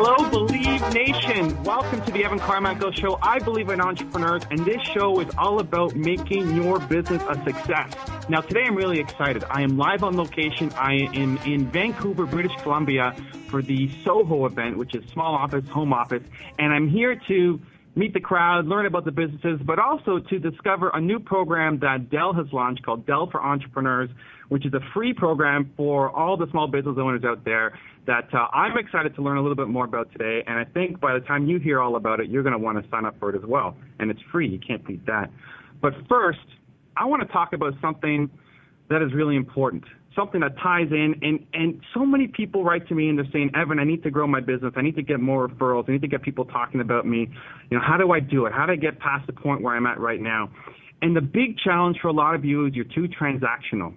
Hello, Believe Nation. Welcome to the Evan Carmichael Show. I believe in entrepreneurs, and this show is all about making your business a success. Now, today I'm really excited. I am live on location. I am in Vancouver, British Columbia for the Soho event, which is small office, home office, and I'm here to meet the crowd, learn about the businesses, but also to discover a new program that Dell has launched called Dell for Entrepreneurs, which is a free program for all the small business owners out there that I'm excited to learn a little bit more about today. And I think by the time you hear all about it, you're going to want to sign up for it as well. And it's free. You can't beat that. But first, I want to talk about something that is really important, something that ties in. And so many people write to me and they're saying, Evan, I need to grow my business. I need to get more referrals. I need to get people talking about me. You know, how do I do it? How do I get past the point where I'm at right now? And the big challenge for a lot of you is you're too transactional.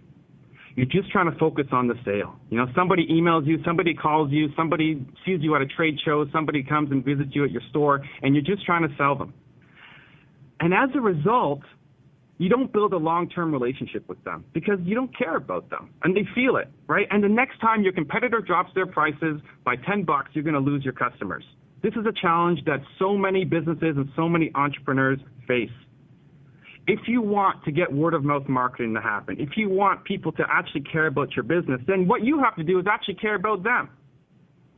You're just trying to focus on the sale. You know, somebody emails you, somebody calls you, somebody sees you at a trade show, somebody comes and visits you at your store, and you're just trying to sell them. And as a result, you don't build a long-term relationship with them because you don't care about them, and they feel it, right? And the next time your competitor drops their prices by $10, you're going to lose your customers. This is a challenge that so many businesses and so many entrepreneurs face. If you want to get word-of-mouth marketing to happen, if you want people to actually care about your business, then what you have to do is actually care about them.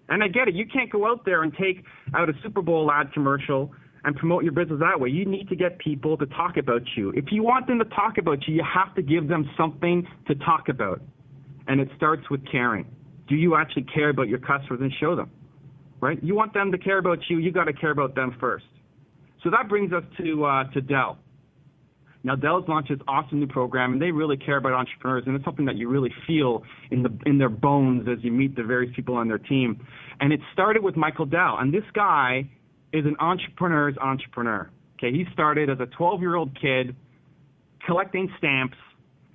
And I get it. You can't go out there and take out a Super Bowl ad commercial and promote your business that way. You need to get people to talk about you. If you want them to talk about you, you have to give them something to talk about. And it starts with caring. Do you actually care about your customers and show them, right? You want them to care about you, you got to care about them first. So that brings us to Dell. Now, Dell's launched this awesome new program, and they really care about entrepreneurs, and it's something that you really feel in their bones as you meet the various people on their team. And it started with Michael Dell, and this guy is an entrepreneur's entrepreneur. Okay, he started as a 12-year-old kid collecting stamps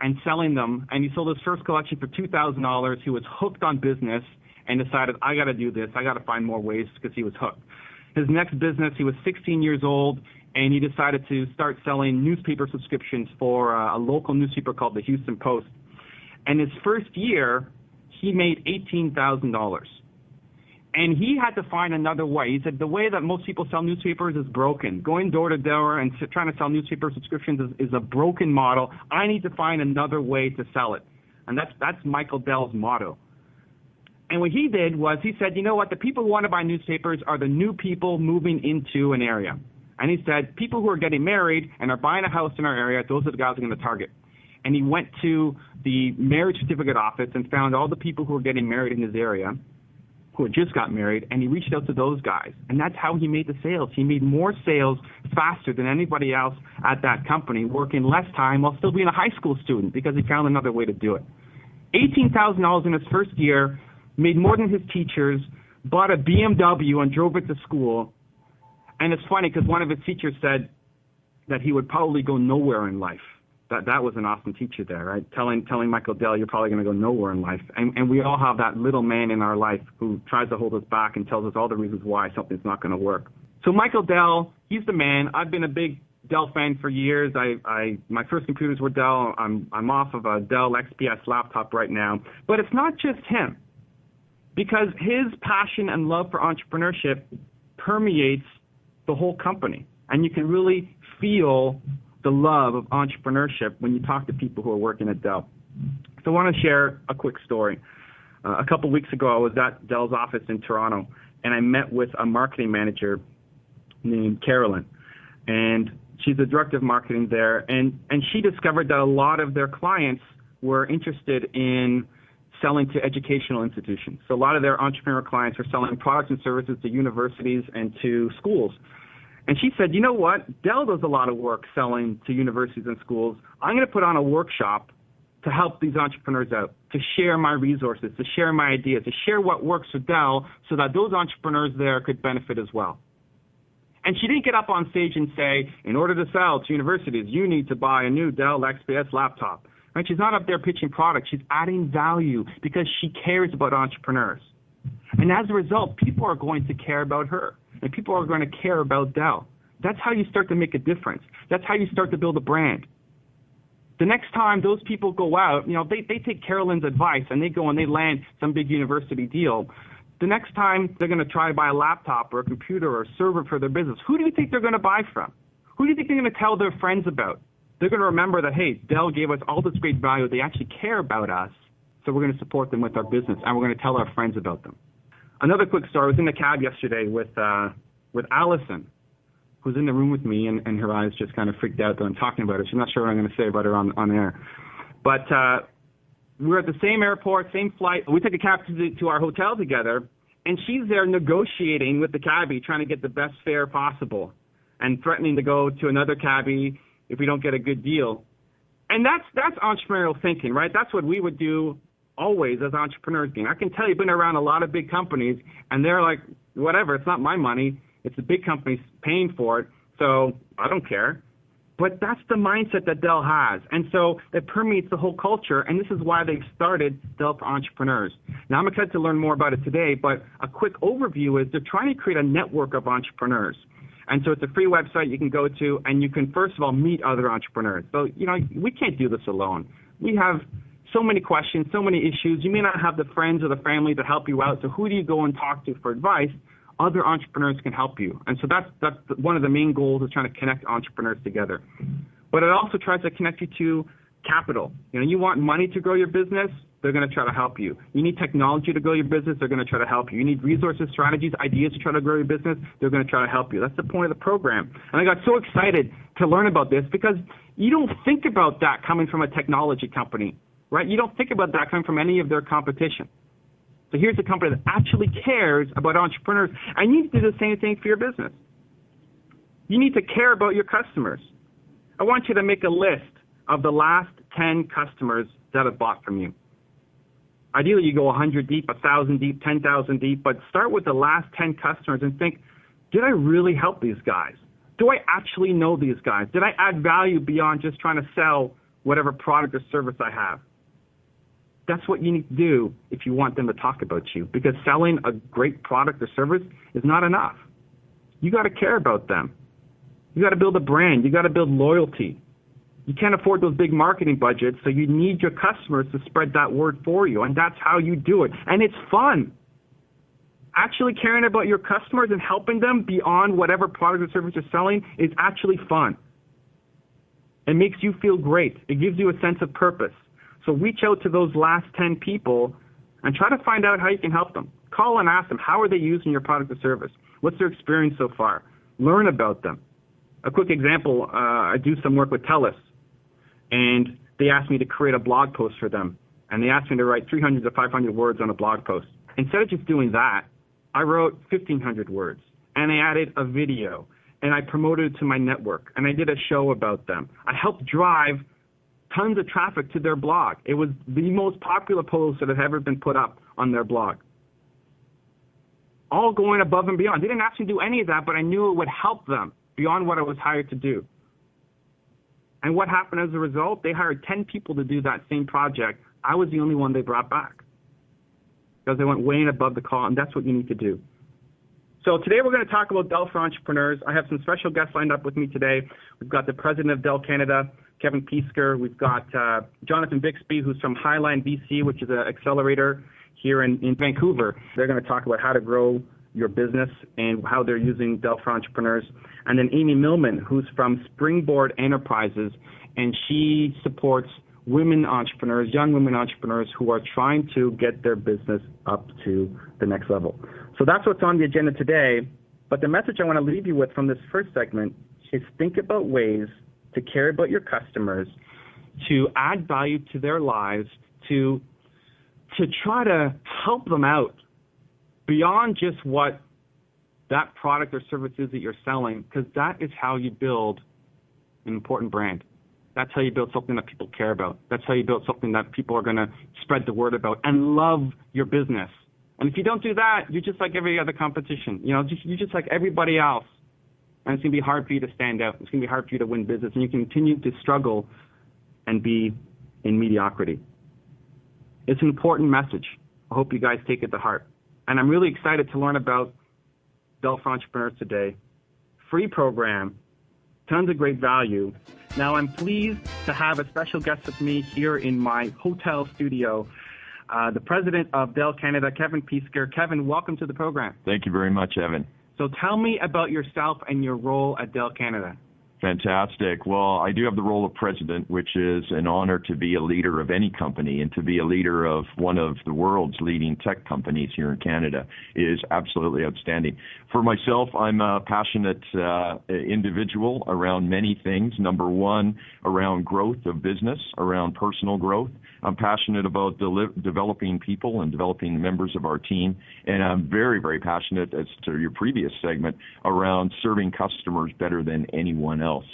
and selling them, and he sold his first collection for $2,000. He was hooked on business and decided, I got to do this. I got to find more ways because he was hooked. His next business, he was 16 years old, and he decided to start selling newspaper subscriptions for a local newspaper called the Houston Post. And his first year, he made $18,000. And he had to find another way. He said the way that most people sell newspapers is broken. Going door to door and trying to sell newspaper subscriptions is a broken model. I need to find another way to sell it. And that's Michael Dell's motto. And what he did was he said, you know what, the people who want to buy newspapers are the new people moving into an area. And he said, people who are getting married and are buying a house in our area, those are the guys we're going to target. And he went to the marriage certificate office and found all the people who were getting married in his area, who had just got married, and he reached out to those guys. And that's how he made the sales. He made more sales faster than anybody else at that company, working less time while still being a high school student because he found another way to do it. $18,000 in his first year, made more than his teachers, bought a BMW and drove it to school. And it's funny because one of his teachers said that he would probably go nowhere in life. That was an awesome teacher there, right? Telling Michael Dell, you're probably going to go nowhere in life. And we all have that little man in our life who tries to hold us back and tells us all the reasons why something's not going to work. So Michael Dell, he's the man. I've been a big Dell fan for years. My first computers were Dell. I'm off of a Dell XPS laptop right now. But it's not just him, because his passion and love for entrepreneurship permeates the whole company. And you can really feel the love of entrepreneurship when you talk to people who are working at Dell. So I want to share a quick story. A couple weeks ago, I was at Dell's office in Toronto, and I met with a marketing manager named Carolyn. And she's the director of marketing there. And she discovered that a lot of their clients were interested in selling to educational institutions. So a lot of their entrepreneur clients are selling products and services to universities and to schools. And she said, you know what, Dell does a lot of work selling to universities and schools. I'm going to put on a workshop to help these entrepreneurs out, to share my resources, to share my ideas, to share what works for Dell so that those entrepreneurs there could benefit as well. And she didn't get up on stage and say, in order to sell to universities, you need to buy a new Dell XPS laptop. Right? She's not up there pitching products. She's adding value because she cares about entrepreneurs. And as a result, people are going to care about her, and people are going to care about Dell. That's how you start to make a difference. That's how you start to build a brand. The next time those people go out, you know, they take Carolyn's advice and they go and they land some big university deal. The next time they're going to try to buy a laptop or a computer or a server for their business, who do you think they're going to buy from? Who do you think they're going to tell their friends about? They're going to remember that, hey, Dell gave us all this great value. They actually care about us, so we're going to support them with our business, and we're going to tell our friends about them. Another quick story. I was in the cab yesterday with Allison, who's in the room with me, and her eyes just kind of freaked out that I'm talking about her. She's not sure what I'm going to say about her on air. But we're at the same airport, same flight. We took a cab to our hotel together, and she's there negotiating with the cabbie, trying to get the best fare possible and threatening to go to another cabbie if we don't get a good deal. And that's entrepreneurial thinking, right? That's what we would do always as entrepreneurs. I can tell you've been around a lot of big companies, and they're like, whatever, it's not my money. It's the big companies paying for it, so I don't care. But that's the mindset that Dell has. And so it permeates the whole culture, and this is why they've started Dell for Entrepreneurs. Now, I'm excited to learn more about it today, but a quick overview is they're trying to create a network of entrepreneurs. And so it's a free website you can go to, and you can, first of all, meet other entrepreneurs. So, we can't do this alone. We have so many questions, so many issues. You may not have the friends or the family to help you out, so who do you go and talk to for advice? Other entrepreneurs can help you. And so that's one of the main goals, is trying to connect entrepreneurs together. But it also tries to connect you to capital. You want money to grow your business, they're going to try to help you. You need technology to grow your business, they're going to try to help you. You need resources, strategies, ideas to try to grow your business, they're going to try to help you. That's the point of the program. And I got so excited to learn about this because you don't think about that coming from a technology company, right? You don't think about that coming from any of their competition. So here's a company that actually cares about entrepreneurs, and you need to do the same thing for your business. You need to care about your customers. I want you to make a list of the last 10 customers that have bought from you. Ideally, you go 100 deep, 1,000 deep, 10,000 deep, but start with the last 10 customers and think, did I really help these guys? Do I actually know these guys? Did I add value beyond just trying to sell whatever product or service I have? That's what you need to do if you want them to talk about you, because selling a great product or service is not enough. You got to care about them. You got to build a brand. You got to build loyalty. You can't afford those big marketing budgets, so you need your customers to spread that word for you, and that's how you do it. And it's fun. Actually caring about your customers and helping them beyond whatever product or service you're selling is actually fun. It makes you feel great. It gives you a sense of purpose. So reach out to those last 10 people and try to find out how you can help them. Call and ask them, how are they using your product or service? What's their experience so far? Learn about them. A quick example, I do some work with TELUS, and they asked me to create a blog post for them, and they asked me to write 300 to 500 words on a blog post. Instead of just doing that, I wrote 1,500 words, and I added a video, and I promoted it to my network, and I did a show about them. I helped drive tons of traffic to their blog. It was the most popular post that has ever been put up on their blog. All going above and beyond. They didn't actually do any of that, but I knew it would help them beyond what I was hired to do. And what happened as a result? They hired 10 people to do that same project. I was the only one they brought back because they went way above the call, and that's what you need to do. So today we're going to talk about Dell for Entrepreneurs. I have some special guests lined up with me today. We've got the president of Dell Canada, Kevin Piesker. We've got Jonathan Bixby, who's from Highline VC, which is an accelerator here in Vancouver. They're going to talk about how to grow your business and how they're using Dell for Entrepreneurs. And then Amy Millman, who's from Springboard Enterprises, and she supports women entrepreneurs, young women entrepreneurs who are trying to get their business up to the next level. So that's what's on the agenda today. But the message I want to leave you with from this first segment is think about ways to care about your customers, to add value to their lives, to try to help them out beyond just what that product or service is that you're selling, because that is how you build an important brand. That's how you build something that people care about. That's how you build something that people are going to spread the word about and love your business. And if you don't do that, you're just like every other competition. You're just like everybody else. And it's going to be hard for you to stand out. It's going to be hard for you to win business. And you continue to struggle and be in mediocrity. It's an important message. I hope you guys take it to heart. And I'm really excited to learn about Dell for Entrepreneurs today. Free program, tons of great value. Now I'm pleased to have a special guest with me here in my hotel studio. the president of Dell Canada, Kevin Piesker. Kevin, welcome to the program. Thank you very much, Evan. So tell me about yourself and your role at Dell Canada. Fantastic. Well, I do have the role of president, which is an honor to be a leader of any company, and to be a leader of one of the world's leading tech companies here in Canada is absolutely outstanding. For myself, I'm a passionate individual around many things. Number one, around growth of business, around personal growth. I'm passionate about developing people and developing the members of our team. And I'm very, very passionate, as to your previous segment, around serving customers better than anyone else.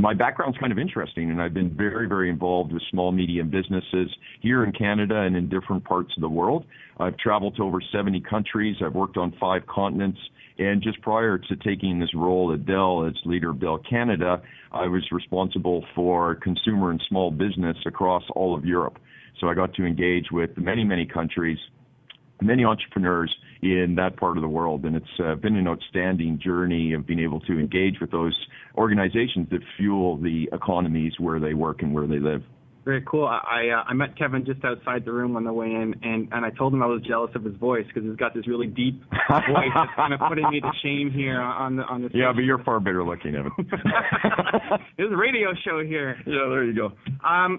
My background's kind of interesting, and I've been very, very involved with small, medium businesses here in Canada and in different parts of the world. I've traveled to over 70 countries. I've worked on 5 continents. And just prior to taking this role at Dell as leader of Dell Canada, I was responsible for consumer and small business across all of Europe. So I got to engage with many, many countries, many entrepreneurs in that part of the world. And it's been an outstanding journey of being able to engage with those organizations that fuel the economies where they work and where they live. Very cool. I met Kevin just outside the room on the way in, and I told him I was jealous of his voice because he's got this really deep voice that's kind of putting me to shame here on the Yeah, but you're far better looking, Evan. There's a radio show here. Yeah, there you go.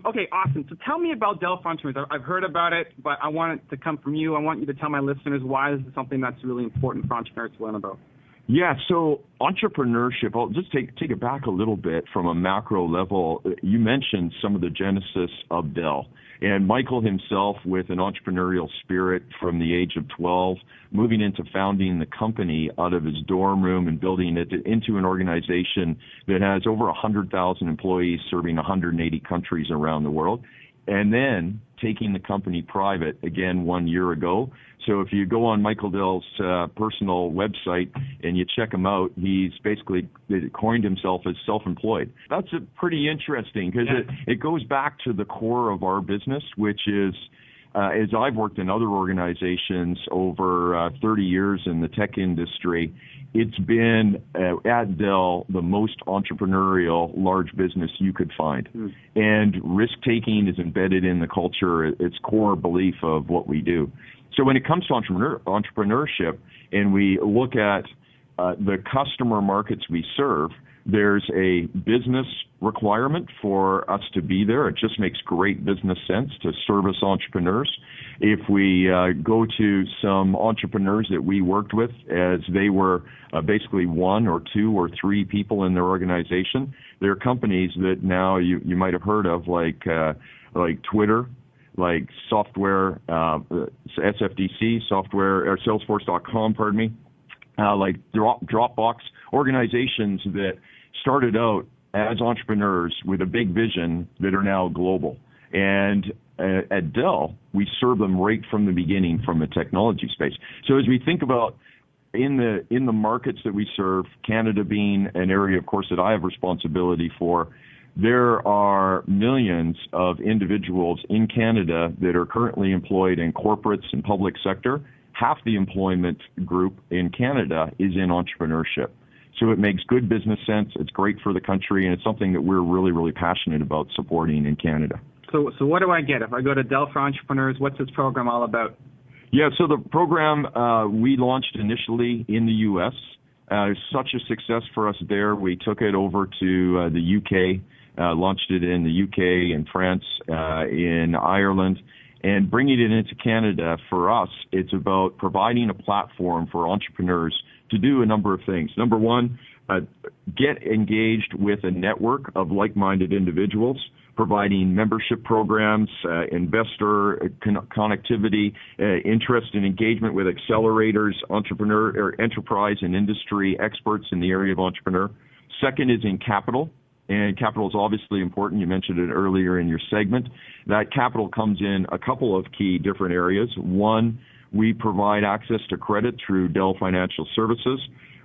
Okay, awesome. So tell me about Dell for Entrepreneurs. I've heard about it, but I want it to come from you. I want you to tell my listeners why this is something that's really important for entrepreneurs to learn about. Yeah, so entrepreneurship, I'll just take it back a little bit from a macro level. You mentioned some of the genesis of Dell. And Michael himself, with an entrepreneurial spirit from the age of 12, moving into founding the company out of his dorm room and building it into an organization that has over 100,000 employees serving 180 countries around the world. And then taking the company private again 1 year ago. So if you go on Michael Dell's personal website and you check him out, he's basically coined himself as self-employed. That's pretty interesting because it goes back to the core of our business, which is, as I've worked in other organizations over 30 years in the tech industry, it's been, at Dell, the most entrepreneurial large business you could find. And risk-taking is embedded in the culture. It's core belief of what we do. So when it comes to entrepreneurship, and we look at the customer markets we serve, there's a business requirement for us to be there. It just makes great business sense to service entrepreneurs. If we go to some entrepreneurs that we worked with as they were basically 1 or 2 or 3 people in their organization, there are companies that now you might have heard of, like Twitter, like software, SFDC, software, or Salesforce.com, pardon me, like Dropbox, organizations that started out as entrepreneurs with a big vision that are now global. And at Dell, we serve them right from the beginning from the technology space. So as we think about in the markets that we serve, Canada being an area, of course, that I have responsibility for, there are millions of individuals in Canada that are currently employed in corporates and public sector. Half the employment group in Canada is in entrepreneurship. So it makes good business sense, it's great for the country, and it's something that we're really, really passionate about supporting in Canada. So what do I get? If I go to Dell for Entrepreneurs, what's this program all about? Yeah, so the program we launched initially in the U.S. Such a success for us there, we took it over to the U.K., launched it in the UK, in France, in Ireland, and bringing it into Canada. For us, it's about providing a platform for entrepreneurs to do a number of things. Number one, get engaged with a network of like-minded individuals, providing membership programs, investor connectivity, interest and engagement with accelerators, entrepreneur or enterprise and industry experts in the area of entrepreneur. Second is in capital. And capital is obviously important. You mentioned it earlier in your segment. That capital comes in a couple of key different areas. One, we provide access to credit through Dell Financial Services.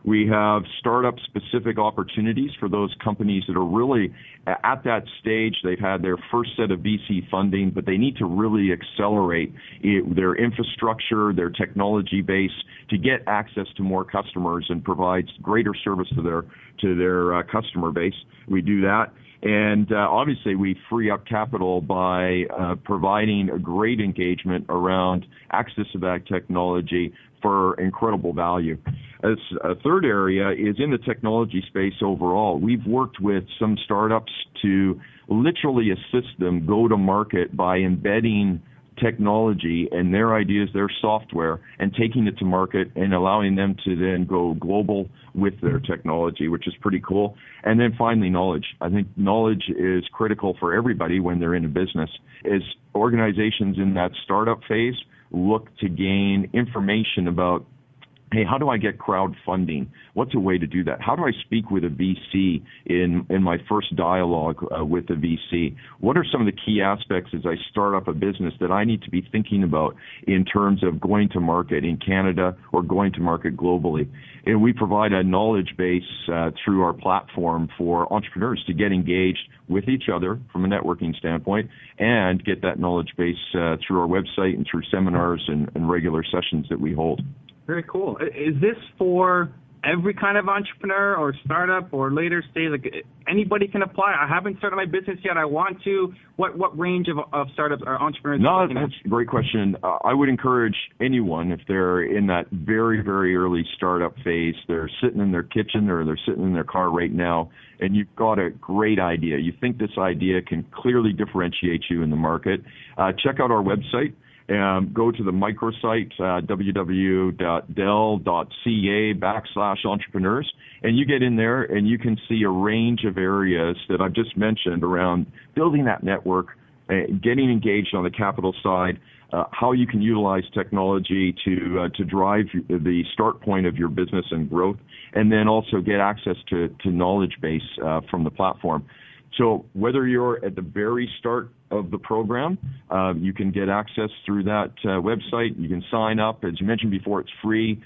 We have startup-specific opportunities for those companies that are really at that stage. They've had their first set of VC funding, but they need to really accelerate their infrastructure, their technology base to get access to more customers and provide greater service to their customer base. We do that. And obviously, we free up capital by providing a great engagement around access to that technology for incredible value. As a third area is in the technology space overall. We've worked with some startups to literally assist them go to market by embedding technology and their ideas, their software, and taking it to market and allowing them to then go global with their technology, which is pretty cool. And then finally, knowledge. I think knowledge is critical for everybody when they're in a business. As organizations in that startup phase look to gain information about, hey, how do I get crowdfunding? What's a way to do that? How do I speak with a VC in my first dialogue with a VC? What are some of the key aspects as I start up a business that I need to be thinking about in terms of going to market in Canada or going to market globally? And we provide a knowledge base through our platform for entrepreneurs to get engaged with each other from a networking standpoint and get that knowledge base through our website and through seminars and regular sessions that we hold. Very cool. Is this for every kind of entrepreneur or startup or later stage? Like anybody can apply? I haven't started my business yet. I want to. What range of startups or entrepreneurs? No, that's a great question. I would encourage anyone, if they're in that very, very early startup phase, they're sitting in their kitchen or they're sitting in their car right now, and you've got a great idea. You think this idea can clearly differentiate you in the market. Check out our website. Go to the microsite, www.dell.ca/entrepreneurs, and you get in there and you can see a range of areas that I've just mentioned around building that network, getting engaged on the capital side, how you can utilize technology to drive the start point of your business and growth, and then also get access to knowledge base from the platform. So whether you're at the very start of the program, you can get access through that website. You can sign up. As you mentioned before, it's free.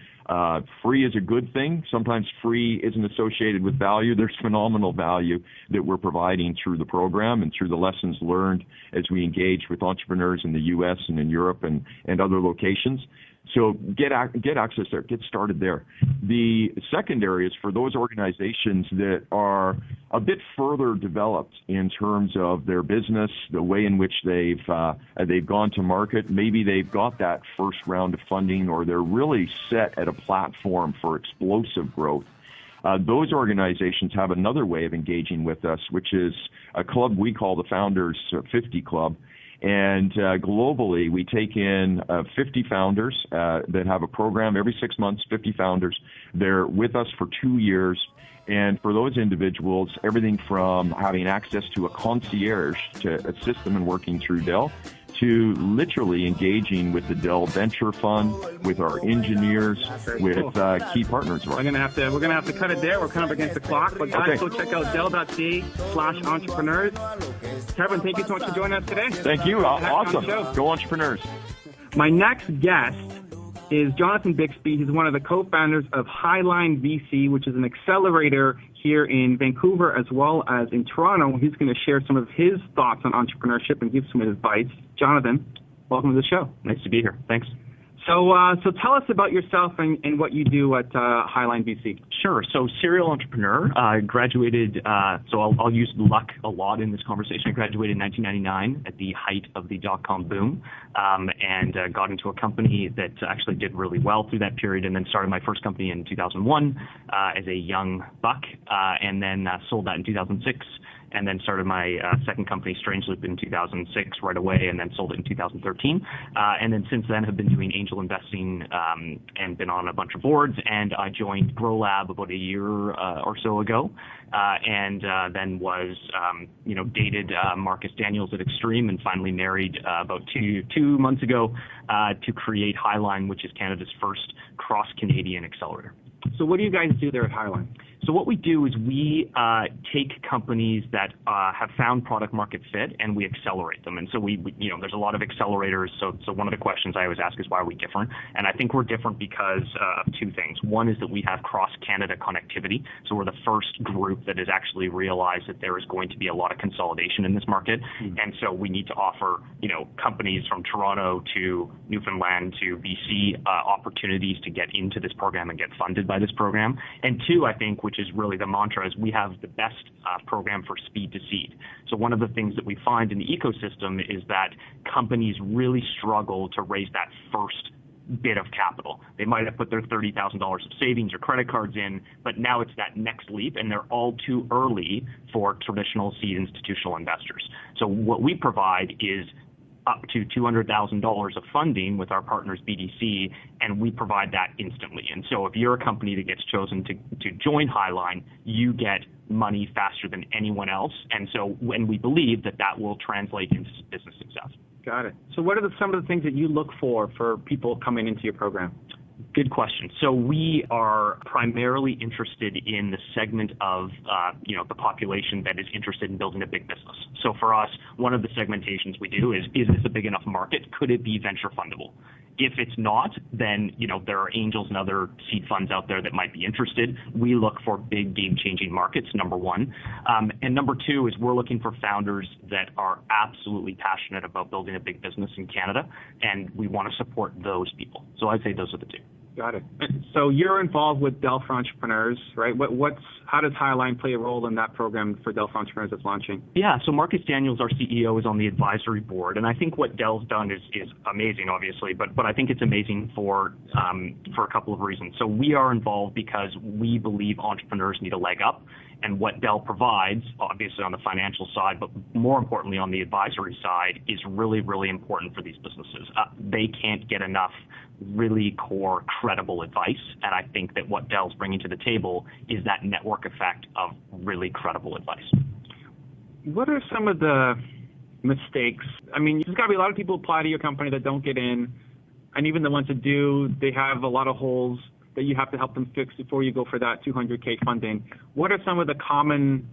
Free is a good thing. Sometimes free isn't associated with value. There's phenomenal value that we're providing through the program and through the lessons learned as we engage with entrepreneurs in the U.S. and in Europe and other locations. So get access there, get started there. The second area is for those organizations that are a bit further developed in terms of their business, the way in which they've gone to market. Maybe they've got that first round of funding, or they're really set at a platform for explosive growth. Those organizations have another way of engaging with us, which is a club we call the Founders 50 Club. And globally, we take in 50 founders that have a program every 6 months, 50 founders. They're with us for 2 years. And for those individuals, everything from having access to a concierge to assist them in working through Dell, to literally engaging with the Dell Venture Fund, with our engineers, with key partners. We're gonna have to cut it there. We're kind of against the clock, but guys, go check out dell.ca/entrepreneurs. Kevin, thank you so much for joining us today. Thank you. Awesome. Go Entrepreneurs. My next guest is Jonathan Bixby. He's one of the co-founders of Highline VC, which is an accelerator here in Vancouver as well as in Toronto. He's going to share some of his thoughts on entrepreneurship and give some advice. Jonathan, welcome to the show. Nice to be here. Thanks. So tell us about yourself and what you do at Highline VC. Sure. So serial entrepreneur. I graduated, so I'll use luck a lot in this conversation. I graduated in 1999 at the height of the dot-com boom, and got into a company that actually did really well through that period, and then started my first company in 2001 as a young buck, and then sold that in 2006. And then started my second company, Strangeloop, in 2006 right away, and then sold it in 2013. And then since then have been doing angel investing and been on a bunch of boards. And I joined GrowLab about a year or so ago, and then was, dated Marcus Daniels at Extreme, and finally married about two months ago to create Highline, which is Canada's first cross-Canadian accelerator. So what do you guys do there at Highline? So what we do is we take companies that have found product market fit and we accelerate them. And so there's a lot of accelerators. So one of the questions I always ask is, why are we different? And I think we're different because of two things. One is that we have cross-Canada connectivity. So we're the first group that has actually realized that there is going to be a lot of consolidation in this market. And so we need to offer, companies from Toronto to Newfoundland to BC opportunities to get into this program and get funded by this program. And two, I think, which is really the mantra, is we have the best program for speed to seed. So one of the things that we find in the ecosystem is that companies really struggle to raise that first bit of capital. They might have put their $30,000 of savings or credit cards in, but now it's that next leap, and they're all too early for traditional seed institutional investors. So what we provide is up to $200,000 of funding with our partners BDC, and we provide that instantly. And so if you're a company that gets chosen to join Highline, you get money faster than anyone else. And so when we believe that will translate into business success. Got it. So what are some of the things that you look for people coming into your program? Good question. So we are primarily interested in the segment of, the population that is interested in building a big business. So for us, one of the segmentations we do is this a big enough market? Could it be venture fundable? If it's not, then, there are angels and other seed funds out there that might be interested. We look for big game-changing markets, number one. And number two is we're looking for founders that are absolutely passionate about building a big business in Canada, and we want to support those people. So I'd say those are the two. Got it. So you're involved with Dell for Entrepreneurs, right? How does Highline play a role in that program for Dell for Entrepreneurs that's launching? Yeah, so Marcus Daniels, our CEO, is on the advisory board, and I think what Dell's done is amazing, obviously, but I think it's amazing for a couple of reasons. So we are involved because we believe entrepreneurs need a leg up, and what Dell provides, obviously on the financial side, but more importantly on the advisory side, is really, really important for these businesses. They can't get enough really core, credible advice, and I think that what Dell's bringing to the table is that network effect of really credible advice. What are some of the mistakes? I mean, there's got to be a lot of people apply to your company that don't get in, and even the ones that do, they have a lot of holes that you have to help them fix before you go for that $200K funding. What are some of the common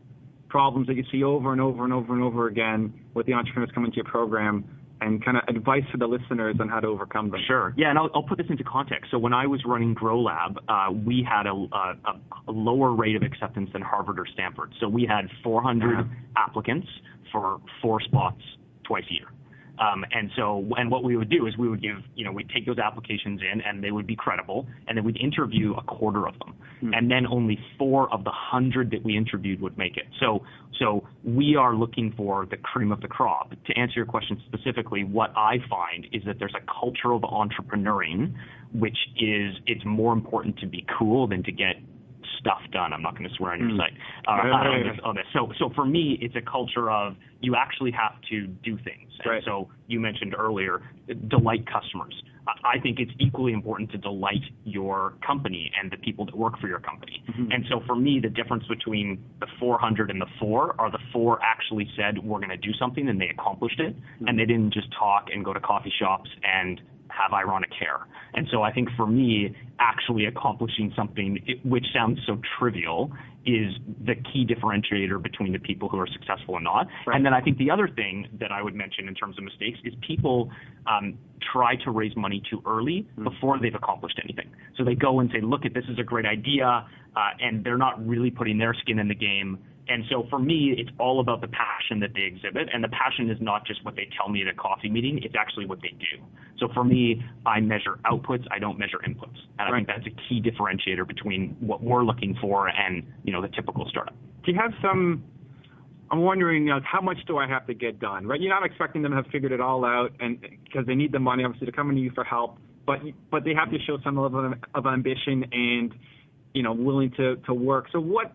problems that you see over and over and over and over again with the entrepreneurs coming to your program, and kind of advice to the listeners on how to overcome them? Sure. Yeah, and I'll put this into context. So when I was running GrowLab, we had a lower rate of acceptance than Harvard or Stanford. So we had 400 applicants for 4 spots twice a year. And what we would do is we would give, we'd take those applications in, and they would be credible, and then we'd interview a quarter of them. And then only 4 of the 100 that we interviewed would make it. So we are looking for the cream of the crop. To answer your question specifically, what I find is that there's a culture of entrepreneuring, which is, it's more important to be cool than to get stuff done. I'm not going to swear on your site. On this. So for me, it's a culture of you actually have to do things. Right. And so you mentioned earlier, delight customers. I think it's equally important to delight your company and the people that work for your company. And so for me, the difference between the 400 and the 4 are the 4 actually said we're going to do something and they accomplished it, and they didn't just talk and go to coffee shops and have ironic hair. And so I think for me, actually accomplishing something which sounds so trivial is the key differentiator between the people who are successful and not. Right. And then I think the other thing that I would mention in terms of mistakes is people try to raise money too early before they've accomplished anything. So they go and say, look, this is a great idea, and they're not really putting their skin in the game. And so for me, it's all about the passion that they exhibit. And the passion is not just what they tell me at a coffee meeting. It's actually what they do. So for me, I measure outputs. I don't measure inputs. And I think that's a key differentiator between what we're looking for and, the typical startup. Do you have some, I'm wondering, how much do I have to get done, right? You're not expecting them to have figured it all out, and because they need the money, obviously, to come to you for help. But they have to show some level of ambition and, willing to work. So what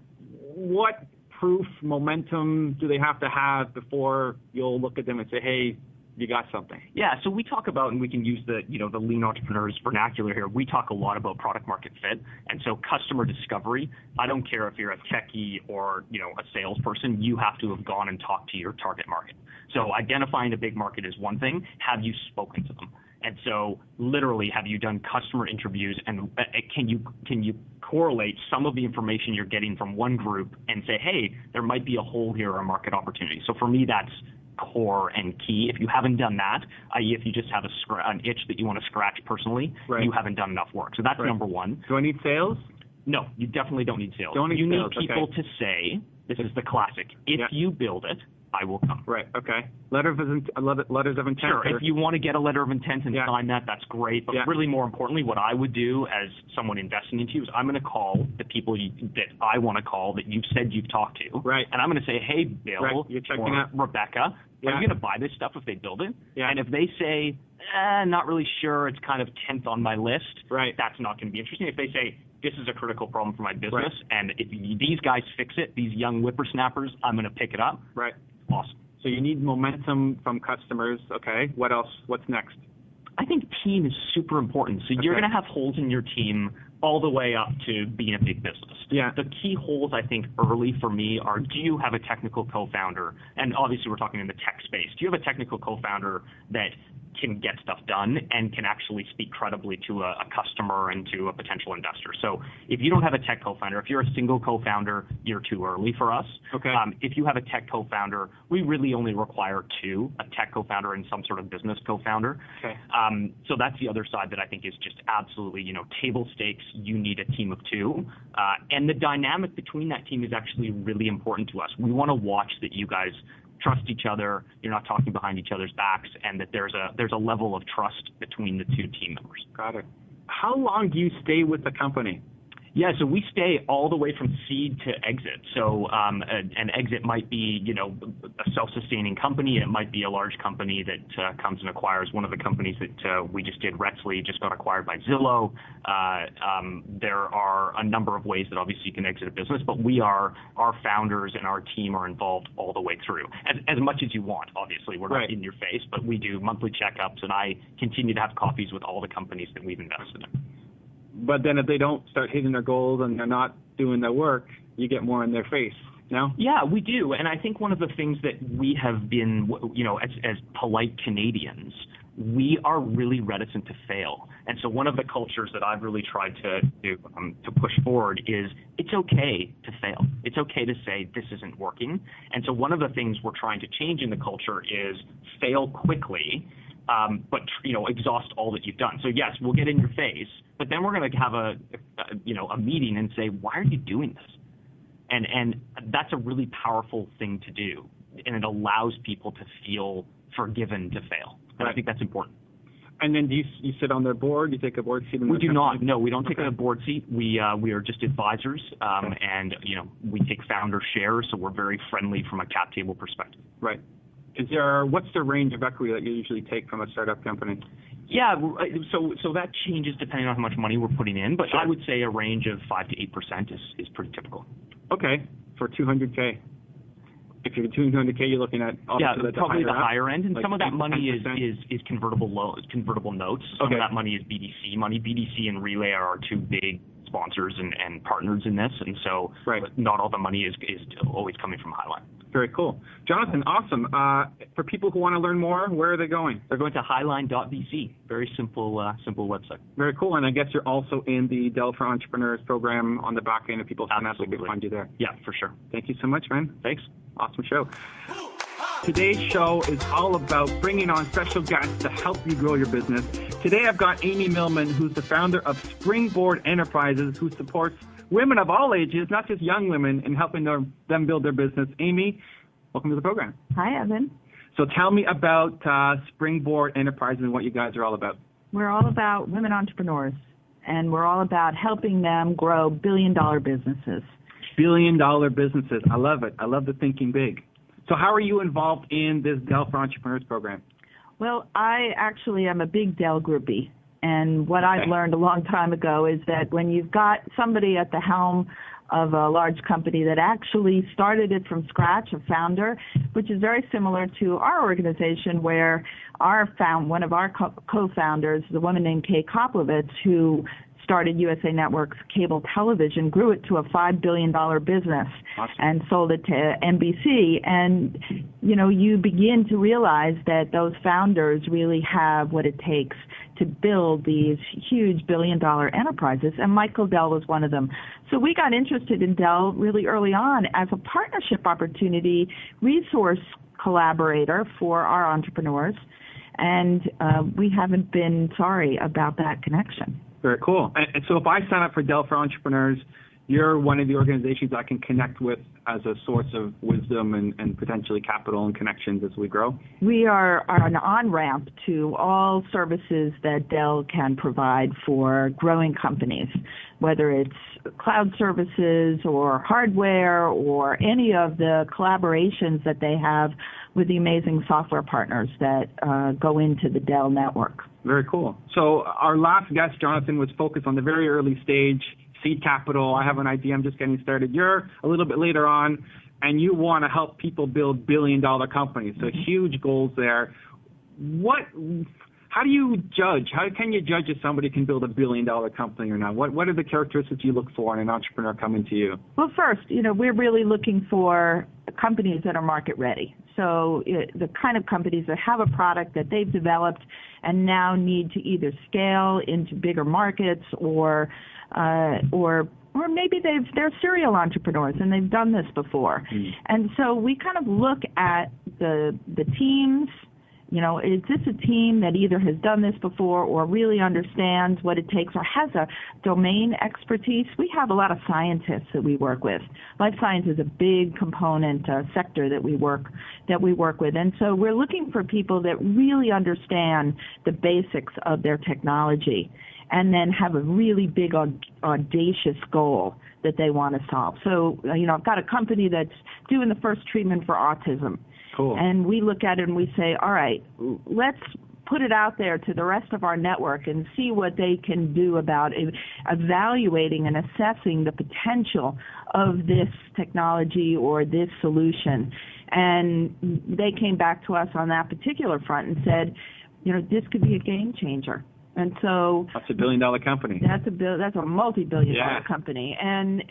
proof, momentum do they have to have before you'll look at them and say, hey, you got something? Yeah, so we talk about, and we can use the lean entrepreneurs vernacular here, we talk a lot about product market fit. And so customer discovery, I don't care if you're a techie or, a salesperson, you have to have gone and talked to your target market. So identifying a big market is one thing. Have you spoken to them? And so literally, have you done customer interviews, and can you correlate some of the information you're getting from one group and say, hey, there might be a hole here or a market opportunity? So for me, that's core and key. If you haven't done that, i.e. if you just have an itch that you want to scratch personally, you haven't done enough work. So that's number one. Do I need sales? No, you definitely don't need sales. You need people to say, this is the classic, if you build it, I will come. Right, okay. Letters of intent. Sure, if you want to get a letter of intent and sign that, that's great. But really more importantly, what I would do as someone investing into you is I'm going to call the people that I want to call that you've said you've talked to. Right. And I'm going to say, hey, Bill or Rebecca, are you going to buy this stuff if they build it? Yeah. And if they say, not really sure, it's kind of 10th on my list, that's not going to be interesting. If they say, this is a critical problem for my business, and if these guys fix it, these young whippersnappers, I'm going to pick it up. Right. Awesome. So you need momentum from customers. Okay. What else? What's next? I think team is super important. So you're going to have holes in your team all the way up to being a big business. Yeah. The key holes, I think, early for me are, do you have a technical co-founder? And obviously we're talking in the tech space. Do you have a technical co-founder that can get stuff done and can actually speak credibly to a customer and to a potential investor? So if you don't have a tech co-founder, if you're a single co-founder, you're too early for us. Okay. If you have a tech co-founder, we really only require two, a tech co-founder and some sort of business co-founder. Okay. So that's the other side that I think is just absolutely, table stakes. You need a team of two. And the dynamic between that team is actually really important to us. We want to watch that you guys trust each other, you're not talking behind each other's backs, and that there's a level of trust between the two team members. Got it. How long do you stay with the company? Yeah, so we stay all the way from seed to exit. So an exit might be, a self-sustaining company. It might be a large company that comes and acquires one of the companies that we just did. Retzly just got acquired by Zillow. There are a number of ways that obviously you can exit a business, but our founders and our team are involved all the way through. As much as you want, obviously. We're not in your face, but we do monthly checkups, and I continue to have coffees with all the companies that we've invested in. But then if they don't start hitting their goals and they're not doing their work, you get more in their face, no? Yeah, we do. And I think one of the things that we have been, as polite Canadians, we are really reticent to fail. And so one of the cultures that I've really tried to push forward is it's okay to fail. It's okay to say this isn't working. And so one of the things we're trying to change in the culture is fail quickly, but exhaust all that you've done. So yes, we'll get in your face, but then we're going to have a meeting and say, why are you doing this? And that's a really powerful thing to do, and it allows people to feel forgiven to fail. And I think that's important. And then do you sit on their board? You take a board seat? We do not. No, we don't take a board seat. We are just advisors, and we take founder shares, so we're very friendly from a cap table perspective. Right. What's the range of equity that you usually take from a startup company? Yeah, so that changes depending on how much money we're putting in, but I would say a range of 5 to 8% is pretty typical. Okay, for $200K. If you're $200K, you're looking at probably the higher end, and some of that money is convertible notes. Some of that money is BDC money. BDC and Relay are our two big sponsors and partners in this, and so not all the money is always coming from Highline. Very cool. Jonathan, awesome. For people who want to learn more, where are they going? They're going to highline.vc. Very simple website. Very cool. And I guess you're also in the Dell for Entrepreneurs program on the back end of people's finance. They can find you there. Yeah, for sure. Thank you so much, man. Thanks. Awesome show. Today's show is all about bringing on special guests to help you grow your business. Today I've got Amy Millman, who's the founder of Springboard Enterprises, who supports women of all ages, not just young women, in helping them build their business. Amy, welcome to the program. Hi, Evan. So tell me about Springboard Enterprises and what you guys are all about. We're all about women entrepreneurs, and we're all about helping them grow billion-dollar businesses. Billion-dollar businesses. I love it. I love the thinking big. So how are you involved in this Dell for Entrepreneurs program? Well, I actually am a big Dell groupie. And what I've learned a long time ago is that when you've got somebody at the helm of a large company that actually started it from scratch, a founder, which is very similar to our organization, where one of our co-founders, the woman named Kay Koplovitz, who started USA Network's cable television, grew it to a $5 billion business, Awesome. and sold it to NBC. And, you begin to realize that those founders really have what it takes to build these huge billion-dollar enterprises, and Michael Dell was one of them. So we got interested in Dell really early on as a partnership opportunity, resource collaborator for our entrepreneurs, and we haven't been sorry about that connection. Very cool. And so if I sign up for Dell for Entrepreneurs, you're one of the organizations I can connect with as a source of wisdom and potentially capital and connections as we grow? We are an on-ramp to all services that Dell can provide for growing companies, whether it's cloud services or hardware or any of the collaborations that they have with the amazing software partners that go into the Dell network. Very cool. So our last guest, Jonathan, was focused on the very early stage, seed capital. I have an idea. I'm just getting started. You're a little bit later on, and you want to help people build billion-dollar companies. So huge goals there. How do you judge? How can you judge if somebody can build a billion-dollar company or not? What are the characteristics you look for in an entrepreneur coming to you? Well, first, we're really looking for companies that are market ready. So the kind of companies that have a product that they've developed and now need to either scale into bigger markets or maybe they're serial entrepreneurs and they've done this before. And so we kind of look at the teams. Is this a team that either has done this before or really understands what it takes or has a domain expertise? We have a lot of scientists that we work with. Life science is a big component sector that we work with. And so we're looking for people that really understand the basics of their technology and then have a really big, audacious goal that they want to solve. So, I've got a company that's doing the first treatment for autism. Cool. And we look at it and we say, all right, let's put it out there to the rest of our network and see what they can do about evaluating and assessing the potential of this technology or this solution. And they came back to us on that particular front and said, this could be a game changer. And so that's a billion-dollar company. That's a multi-billion-dollar company, and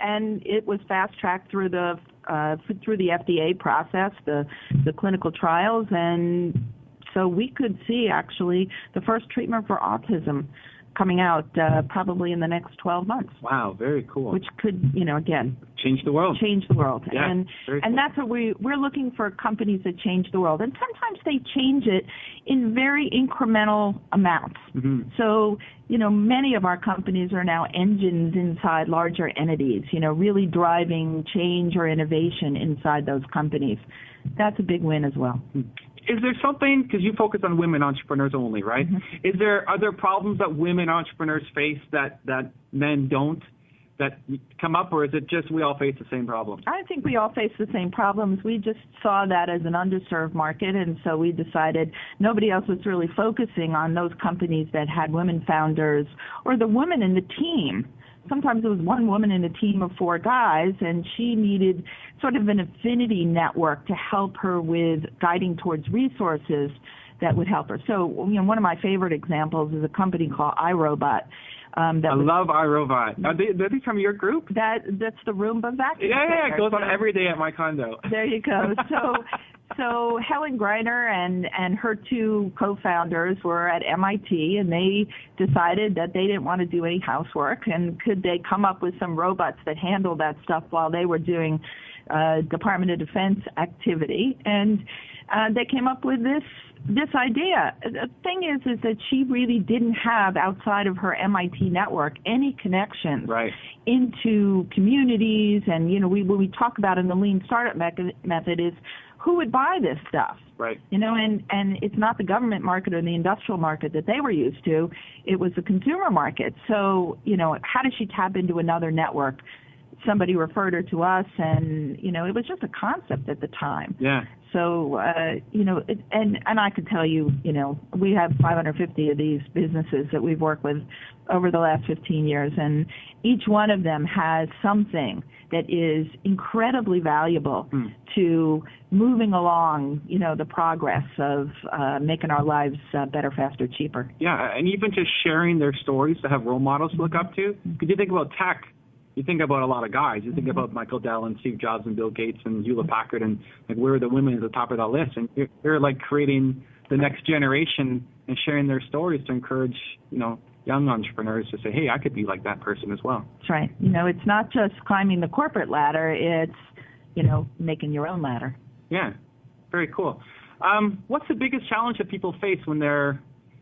it was fast-tracked through the FDA process, the clinical trials, and so we could see actually the first treatment for autism coming out probably in the next 12 months. Wow, very cool. Which could, again, change the world. Yeah, and cool. That's what we're looking for, companies that change the world. And sometimes they change it in very incremental amounts. Mm-hmm. So, many of our companies are now engines inside larger entities, really driving change or innovation inside those companies. That's a big win as well. Is there something, because you focus on women entrepreneurs only, right? Mm-hmm. Are there problems that women entrepreneurs face that men don't, that come up, or is it just we all face the same problems? I think we all face the same problems. We just saw that as an underserved market, and so we decided nobody else was really focusing on those companies that had women founders or the women in the team. Sometimes it was one woman in a team of 4 guys, and she needed sort of an affinity network to help her with guiding towards resources that would help her. So, one of my favorite examples is a company called iRobot. I love iRobot. Are they from your group? That's the Roomba vacuum. Yeah, it goes on every day at my condo. There you go. So Helen Greiner and her 2 co-founders were at MIT, and they decided that they didn't want to do any housework, and could they come up with some robots that handle that stuff while they were doing Department of Defense activity. And they came up with this idea. The thing is that she really didn't have, outside of her MIT network, any connections into communities. And, what we talk about in the Lean Startup method is who would buy this stuff? Right. And it's not the government market or the industrial market that they were used to. It was the consumer market. So, how does she tap into another network? Somebody referred her to us, and, it was just a concept at the time. Yeah. So, and I could tell you, we have 550 of these businesses that we've worked with over the last 15 years, and each one of them has something that is incredibly valuable to moving along, the progress of making our lives better, faster, cheaper. Yeah, and even just sharing their stories to have role models to look up to. Because you think about tech, you think about a lot of guys. You think about Michael Dell and Steve Jobs and Bill Gates and Hewlett Packard, and like where are the women at the top of that list? And you're like creating the next generation and sharing their stories to encourage, young entrepreneurs to say, hey, I could be like that person as well. That's right. It's not just climbing the corporate ladder. It's, making your own ladder. Yeah, very cool. What's the biggest challenge that people face when they're,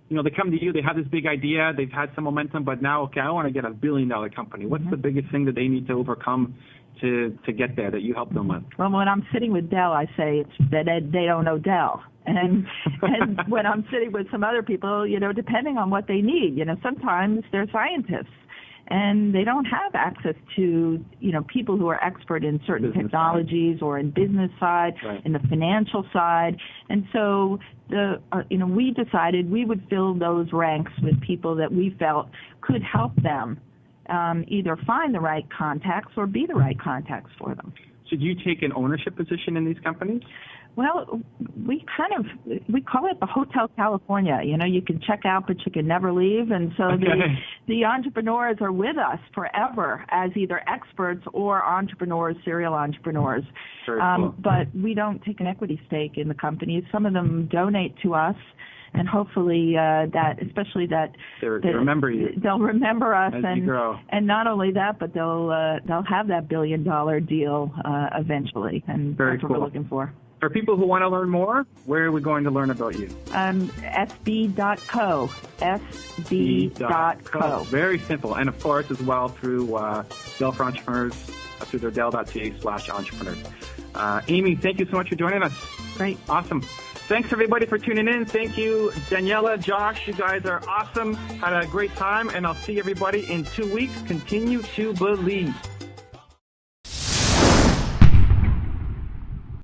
they come to you, they have this big idea, they've had some momentum, but now, okay, I want to get $1 billion company. What's the biggest thing that they need to overcome to get there that you help them with? Well, when I'm sitting with Dell, I say it's that they don't know Dell. And when I'm sitting with some other people, depending on what they need, sometimes they're scientists and they don't have access to, people who are expert in certain business technologies side. Or in business side, right. In the financial side. And so we decided we would fill those ranks with people that we felt could help them either find the right contacts or be the right contacts for them. So do you take an ownership position in these companies? Well, we call it the Hotel California. You can check out, but you can never leave. And so the entrepreneurs are with us forever as either experts or entrepreneurs, serial entrepreneurs. Very cool. But we don't take an equity stake in the companies. Some of them donate to us. And hopefully they remember you. They'll remember us, as you grow. And not only that, but they'll have that $1 billion deal eventually, and very that's cool. what we're looking for. For people who want to learn more, where are we going to learn about you? SB.co. SB.co. Very simple, and of course as well through Dell for Entrepreneurs, through their Dell.ca/entrepreneurs. Amy, thank you so much for joining us. Great. Awesome. Thanks, everybody, for tuning in. Thank you, Daniela, Josh. You guys are awesome. Had a great time, and I'll see everybody in 2 weeks. Continue to believe.